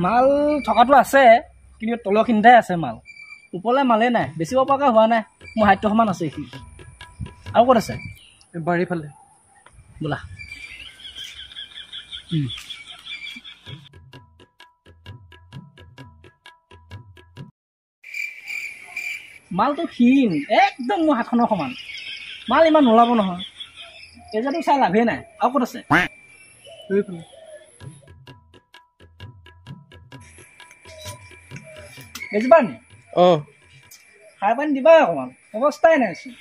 মাল থকাটো আছে কিন্তু তলখিনিতে আছে মাল ওপৰলৈ মালেই নাই বেচিব পৰাকৈ হোৱা নাই মোৰ হাইটটো সমান আছে এইখিনি আৰু ক'ত আছে বাৰীৰ ফালে বোলা মালটো ক্ষীণ একদম মোৰ হাতখনৰ সমান মাল ইমান নোলাব নহয় এজাটো চাই লাভেই নাই আৰু ক'ত আছে বেচিবা নি খাই পানী দিবা অকণমান অৱস্থাই নাইচোন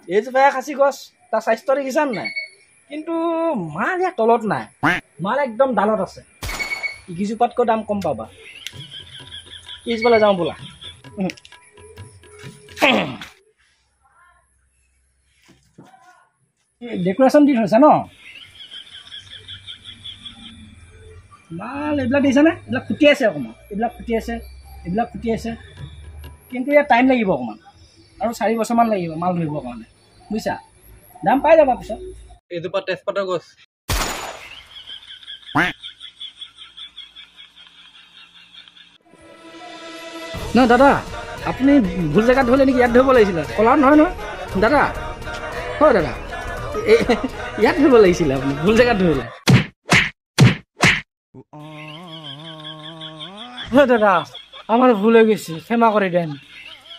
এইজোপাই খাচী গছ তাৰ স্বাস্থ্য দেখিছান নাই কিন্তু মাল ইয়াৰ তলত নাই মাল একদম ডালত আছে ইকিজোপাতকৈ দাম কম পাবা পিছফালে যাওঁ বোলা ডেকৰেশ্যন দি থৈছা ন মাল এইবিলাক দিছেনে এইবিলাক ফুটি আছে অকণমান এইবিলাক ফুটি আছে কিন্তু ইয়াত টাইম লাগিব অকণমান আৰু 4 বছৰমান লাগিব মাল ধৰিবৰ কাৰণে বুজিছা দাম পাই যাবা পিছত এইজোপা তেজপাতৰ গছ নহয় দাদা আপুনি ভুল জেগাত ধৰিলে নেকি ইয়াত ধৰিব লাগিছিলে কলাৰ নহয় নহয় দাদা হয় দাদা ইয়াত ধৰিব লাগিছিলে আপুনি ভুল জেগাত ধৰিলে দাদা আমাৰ ভুল হৈ গৈছে ক্ষমা কৰি দেন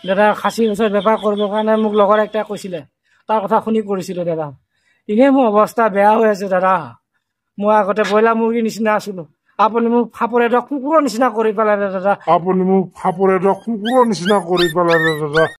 দাদা খাচী গছৰ বেপাৰ কৰিবৰ কাৰণে মোক লগৰ একটা কৈছিলে তাৰ কথা শুনি কৰিছিলোঁ দাদা এনেই মোৰ অৱস্থা বেয়া হৈ আছে দাদা মই আগতে ব্ৰইলাৰ মুৰ্গীৰ নিচিনা আছিলোঁ আপুনি মোক ফাপৰে কুকুৰৰ নিচিনা কৰি পেলালে দাদা